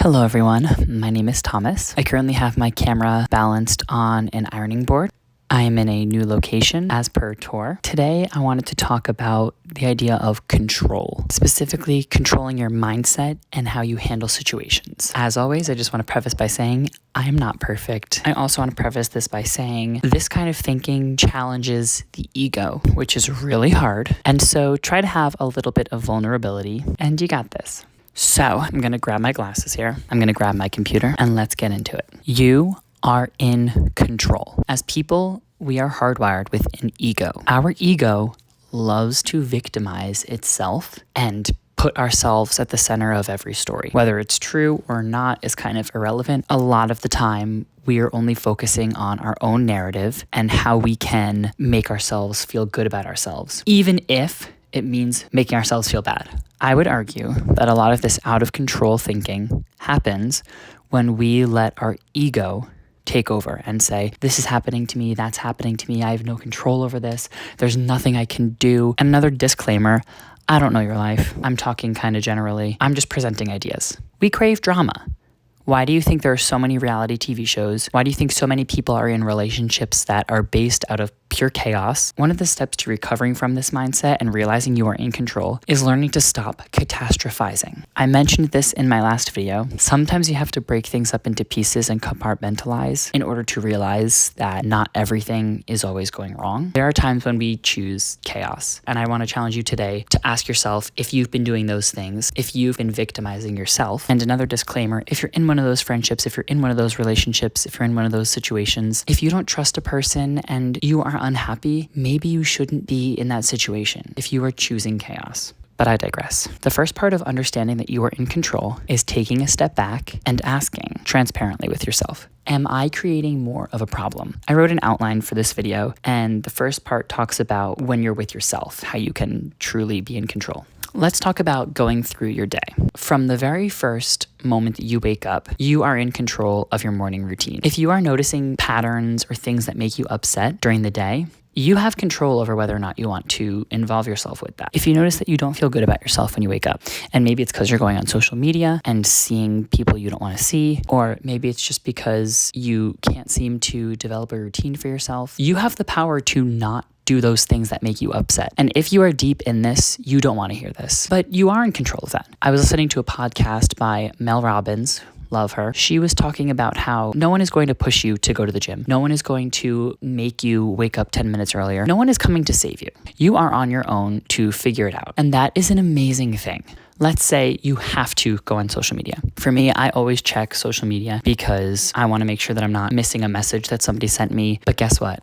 Hello everyone, my name is Thomas. I currently have my camera balanced on an ironing board. I am in a new location as per tour. Today I wanted to talk about the idea of control, specifically controlling your mindset and how you handle situations. As always, I just want to preface by saying I am not perfect. I also want to preface this by saying this kind of thinking challenges the ego, which is really hard. And so try to have a little bit of vulnerability and you got this. So I'm going to grab my glasses here. I'm going to grab my computer and let's get into it. You are in control. As people, we are hardwired with an ego. Our ego loves to victimize itself and put ourselves at the center of every story. Whether it's true or not is kind of irrelevant. A lot of the time, we are only focusing on our own narrative and how we can make ourselves feel good about ourselves, even if it means making ourselves feel bad. I would argue that a lot of this out of control thinking happens when we let our ego take over and say, this is happening to me, that's happening to me, I have no control over this, there's nothing I can do. And another disclaimer, I don't know your life. I'm talking kind of generally. I'm just presenting ideas. We crave drama. Why do you think there are so many reality TV shows? Why do you think so many people are in relationships that are based out of pure chaos? One of the steps to recovering from this mindset and realizing you are in control is learning to stop catastrophizing. I mentioned this in my last video. Sometimes you have to break things up into pieces and compartmentalize in order to realize that not everything is always going wrong. There are times when we choose chaos. And I want to challenge you today to ask yourself if you've been doing those things, if you've been victimizing yourself. And another disclaimer, if you're in one of those friendships, if you're in one of those relationships, if you're in one of those situations, if you don't trust a person and you are unhappy, maybe you shouldn't be in that situation if you are choosing chaos. But I digress. The first part of understanding that you are in control is taking a step back and asking transparently with yourself, am I creating more of a problem? I wrote an outline for this video, and the first part talks about when you're with yourself, how you can truly be in control. Let's talk about going through your day. From the very first moment that you wake up, you are in control of your morning routine. If you are noticing patterns or things that make you upset during the day, you have control over whether or not you want to involve yourself with that. If you notice that you don't feel good about yourself when you wake up, and maybe it's because you're going on social media and seeing people you don't want to see, or maybe it's just because you can't seem to develop a routine for yourself, you have the power to not do those things that make you upset. And if you are deep in this, you don't want to hear this, but you are in control of that. I was listening to a podcast by Mel Robbins. Love her. She was talking about how no one is going to push you to go to the gym. No one is going to make you wake up 10 minutes earlier. No one is coming to save you. You are on your own to figure it out. And that is an amazing thing. Let's say you have to go on social media. For me, I always check social media because I want to make sure that I'm not missing a message that somebody sent me. But guess what?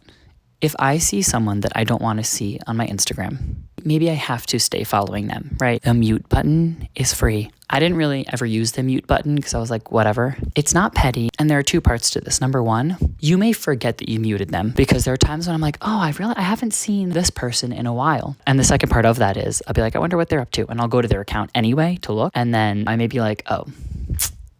If I see someone that I don't want to see on my Instagram, maybe I have to stay following them, right? The mute button is free. I didn't really ever use the mute button because I was like, whatever. It's not petty. And there are two parts to this. Number one, you may forget that you muted them because there are times when I'm like, oh, I haven't seen this person in a while. And the second part of that is I'll be like, I wonder what they're up to. And I'll go to their account anyway to look. And then I may be like, oh,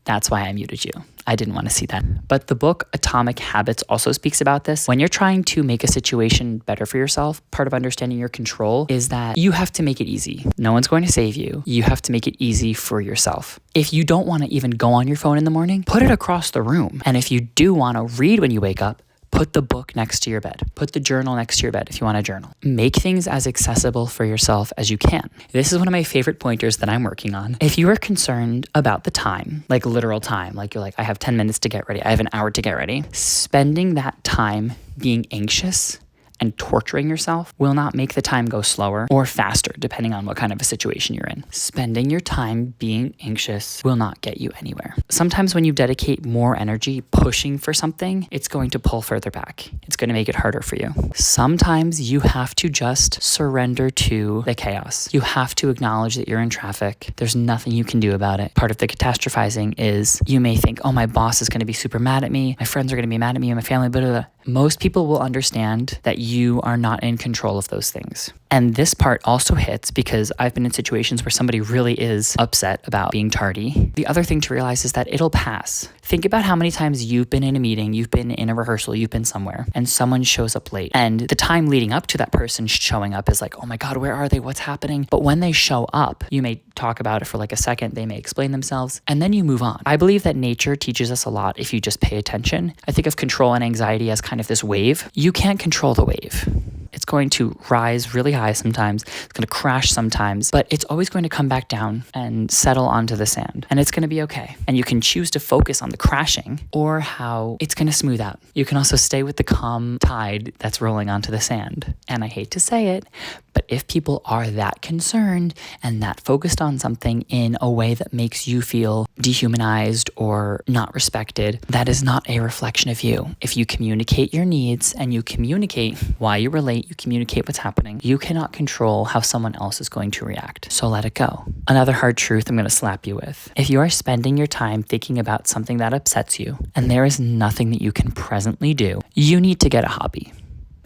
that's why I muted you. I didn't want to see that. But the book Atomic Habits also speaks about this. When you're trying to make a situation better for yourself, part of understanding your control is that you have to make it easy. No one's going to save you. You have to make it easy for yourself. If you don't want to even go on your phone in the morning, put it across the room. And if you do want to read when you wake up, put the book next to your bed. Put the journal next to your bed if you want to journal. Make things as accessible for yourself as you can. This is one of my favorite pointers that I'm working on. If you are concerned about the time, like literal time, like you're like, I have 10 minutes to get ready, I have an hour to get ready, spending that time being anxious and torturing yourself will not make the time go slower or faster, depending on what kind of a situation you're in. Spending your time being anxious will not get you anywhere. Sometimes when you dedicate more energy pushing for something, it's going to pull further back. It's going to make it harder for you. Sometimes you have to just surrender to the chaos. You have to acknowledge that you're in traffic. There's nothing you can do about it. Part of the catastrophizing is you may think, oh, my boss is going to be super mad at me. My friends are going to be mad at me and my family, blah, blah, blah. Most people will understand that you are not in control of those things. And this part also hits because I've been in situations where somebody really is upset about being tardy. The other thing to realize is that it'll pass. Think about how many times you've been in a meeting, you've been in a rehearsal, you've been somewhere, and someone shows up late. And the time leading up to that person showing up is like, oh my God, where are they? What's happening? But when they show up, you may talk about it for like a second, they may explain themselves, and then you move on. I believe that nature teaches us a lot if you just pay attention. I think of control and anxiety as kind of this wave. You can't control the wave. It's going to rise really high sometimes, it's going to crash sometimes, but it's always going to come back down and settle onto the sand, and it's going to be okay. And you can choose to focus on the crashing or how it's going to smooth out. You can also stay with the calm tide that's rolling onto the sand. And I hate to say it, but if people are that concerned and that focused on something in a way that makes you feel dehumanized or not respected, that is not a reflection of you. If you communicate your needs and you communicate why you relate, you communicate what's happening, you cannot control how someone else is going to react. So let it go. Another hard truth I'm going to slap you with. If you are spending your time thinking about something that upsets you and there is nothing that you can presently do, you need to get a hobby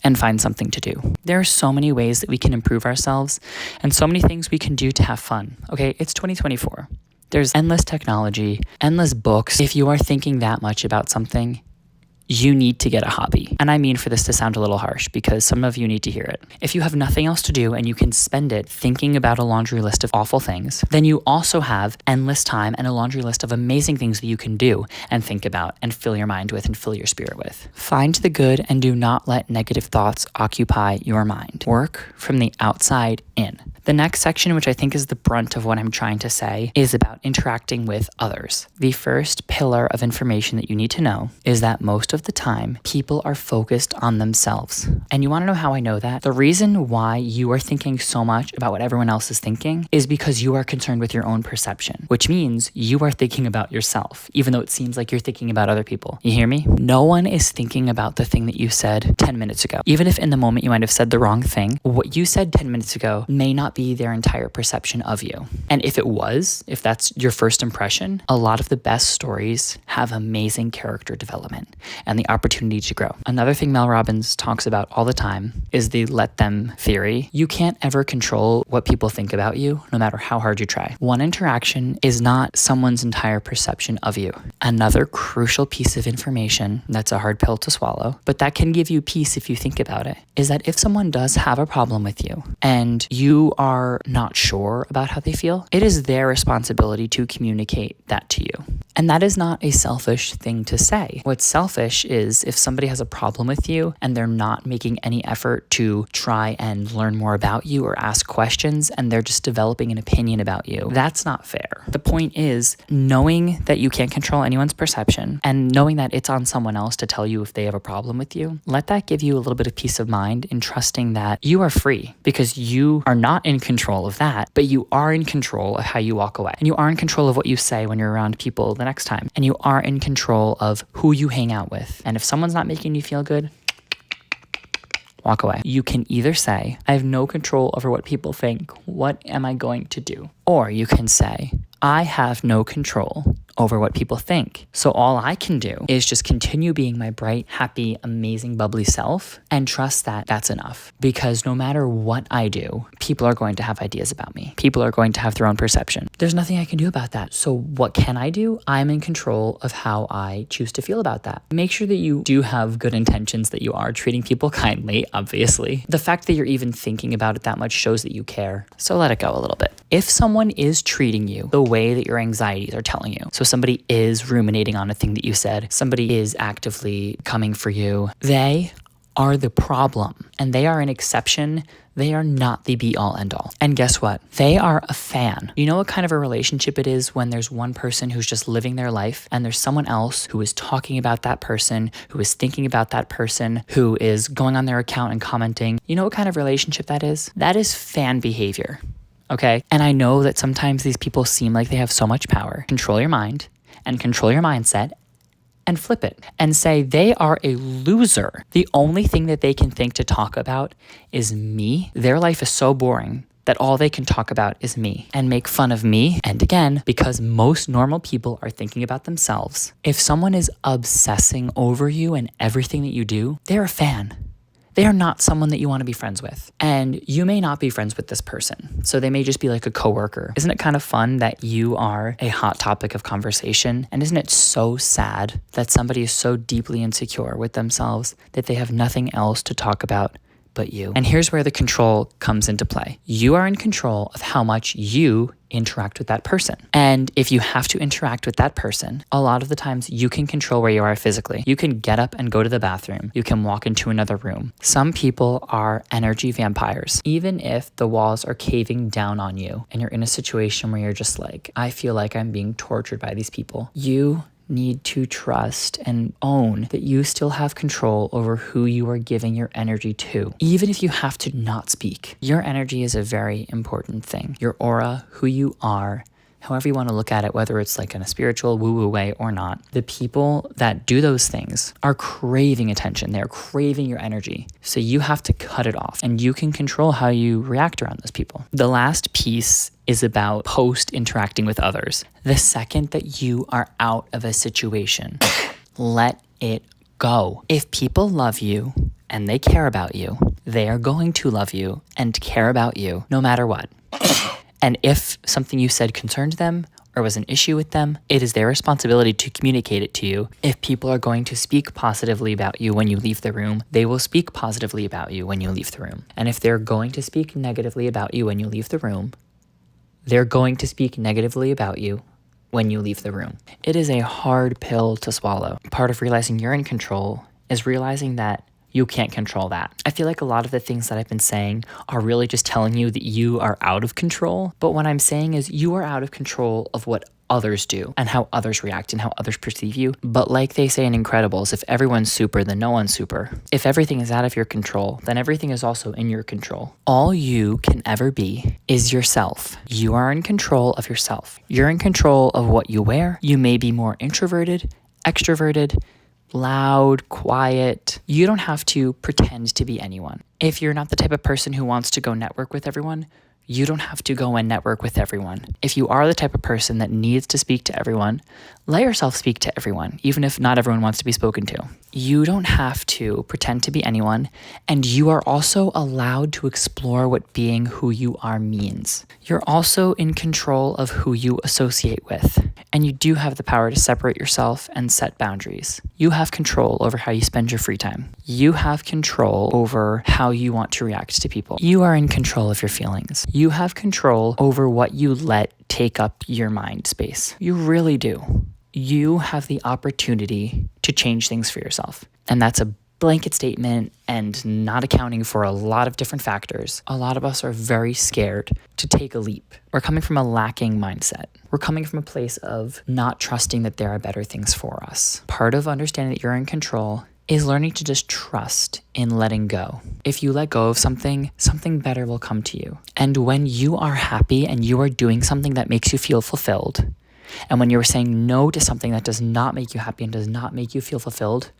and find something to do. There are so many ways that we can improve ourselves and so many things we can do to have fun. Okay, it's 2024. There's endless technology, endless books. If you are thinking that much about something, you need to get a hobby. And I mean for this to sound a little harsh because some of you need to hear it. If you have nothing else to do and you can spend it thinking about a laundry list of awful things, then you also have endless time and a laundry list of amazing things that you can do and think about and fill your mind with and fill your spirit with. Find the good and do not let negative thoughts occupy your mind. Work from the outside in. The next section, which I think is the brunt of what I'm trying to say, is about interacting with others. The first pillar of information that you need to know is that most of the time, people are focused on themselves. And you want to know how I know that? The reason why you are thinking so much about what everyone else is thinking is because you are concerned with your own perception, which means you are thinking about yourself, even though it seems like you're thinking about other people. You hear me? No one is thinking about the thing that you said 10 minutes ago. Even if in the moment you might have said the wrong thing, what you said 10 minutes ago may not be their entire perception of you. And if it was, if that's your first impression, a lot of the best stories have amazing character development and the opportunity to grow. Another thing Mel Robbins talks about all the time is the let them theory. You can't ever control what people think about you, no matter how hard you try. One interaction is not someone's entire perception of you. Another crucial piece of information that's a hard pill to swallow, but that can give you peace if you think about it, is that if someone does have a problem with you and you are not sure about how they feel, it is their responsibility to communicate that to you. And that is not a selfish thing to say. What's selfish is if somebody has a problem with you and they're not making any effort to try and learn more about you or ask questions and they're just developing an opinion about you. That's not fair. The point is knowing that you can't control anyone's perception and knowing that it's on someone else to tell you if they have a problem with you. Let that give you a little bit of peace of mind in trusting that you are free because you are not in control of that, but you are in control of how you walk away. And you are in control of what you say when you're around people the next time. And you are in control of who you hang out with. And if someone's not making you feel good, walk away. You can either say, I have no control over what people think. What am I going to do? Or you can say, I have no control over what people think. So all I can do is just continue being my bright, happy, amazing, bubbly self and trust that that's enough. Because no matter what I do, people are going to have ideas about me. People are going to have their own perception. There's nothing I can do about that. So what can I do? I'm in control of how I choose to feel about that. Make sure that you do have good intentions, that you are treating people kindly, obviously. The fact that you're even thinking about it that much shows that you care. So let it go a little bit. If someone is treating you the way that your anxieties are telling you, so somebody is ruminating on a thing that you said, somebody is actively coming for you, they are the problem and they are an exception. They are not the be all end all. And guess what? They are a fan. You know what kind of a relationship it is when there's one person who's just living their life and there's someone else who is talking about that person, who is thinking about that person, who is going on their account and commenting. You know what kind of relationship that is? That is fan behavior. Okay? And I know that sometimes these people seem like they have so much power. Control your mind and control your mindset and flip it and say they are a loser. The only thing that they can think to talk about is me. Their life is so boring that all they can talk about is me and make fun of me. And again, because most normal people are thinking about themselves, if someone is obsessing over you and everything that you do, they're a fan. they are not someone that you want to be friends with. And you may not be friends with this person. So they may just be like a coworker. Isn't it kind of fun that you are a hot topic of conversation? And isn't it so sad that somebody is so deeply insecure with themselves that they have nothing else to talk about but you? And here's where the control comes into play. You are in control of how much you interact with that person. And if you have to interact with that person, a lot of the times you can control where you are physically. You can get up and go to the bathroom. You can walk into another room. Some people are energy vampires. Even if the walls are caving down on you and you're in a situation where you're just like, I feel like I'm being tortured by these people, you need to trust and own that you still have control over who you are giving your energy to. Even if you have to not speak, your energy is a very important thing. Your aura, who you are, however you want to look at it, whether it's like in a spiritual woo-woo way or not, the people that do those things are craving attention. They're craving your energy. So you have to cut it off, and you can control how you react around those people. The last piece is about post-interacting with others. The second that you are out of a situation, let it go. If people love you and they care about you, they are going to love you and care about you no matter what. And if something you said concerned them or was an issue with them, it is their responsibility to communicate it to you. If people are going to speak positively about you when you leave the room, they will speak positively about you when you leave the room. And if they're going to speak negatively about you when you leave the room, they're going to speak negatively about you when you leave the room. It is a hard pill to swallow. Part of realizing you're in control is realizing that you can't control that. I feel like a lot of the things that I've been saying are really just telling you that you are out of control. But what I'm saying is you are out of control of what others do and how others react and how others perceive you. But like they say in Incredibles, if everyone's super, then no one's super. If everything is out of your control, then everything is also in your control. All you can ever be is yourself. You are in control of yourself. You're in control of what you wear. You may be more introverted, extroverted, loud, quiet. You don't have to pretend to be anyone. If you're not the type of person who wants to go network with everyone, you don't have to go and network with everyone. If you are the type of person that needs to speak to everyone, let yourself speak to everyone, even if not everyone wants to be spoken to. You don't have to pretend to be anyone, and you are also allowed to explore what being who you are means. You're also in control of who you associate with, and you do have the power to separate yourself and set boundaries. You have control over how you spend your free time. You have control over how you want to react to people. You are in control of your feelings. You have control over what you let take up your mind space. You really do. You have the opportunity to change things for yourself. And that's a blanket statement and not accounting for a lot of different factors. A lot of us are very scared to take a leap. We're coming from a lacking mindset. We're coming from a place of not trusting that there are better things for us. Part of understanding that you're in control is learning to just trust in letting go. If you let go of something, something better will come to you. And when you are happy and you are doing something that makes you feel fulfilled, and when you're saying no to something that does not make you happy and does not make you feel fulfilled,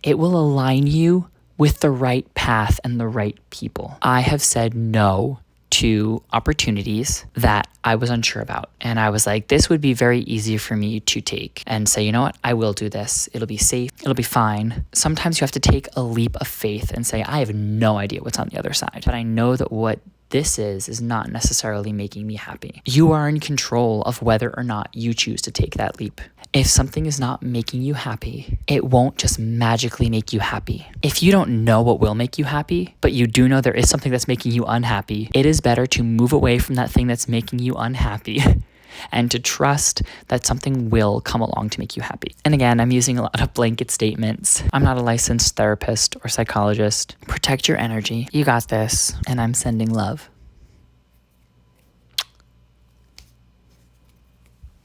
it will align you with the right path and the right people. I have said no to opportunities that I was unsure about. And I was like, this would be very easy for me to take and say, you know what, I will do this. It'll be safe. It'll be fine. Sometimes you have to take a leap of faith and say, I have no idea what's on the other side, but I know that what this is not necessarily making me happy. You are in control of whether or not you choose to take that leap. If something is not making you happy, it won't just magically make you happy. If you don't know what will make you happy, but you do know there is something that's making you unhappy, it is better to move away from that thing that's making you unhappy and to trust that something will come along to make you happy. And again, I'm using a lot of blanket statements. I'm not a licensed therapist or psychologist. Protect your energy. You got this, and I'm sending love.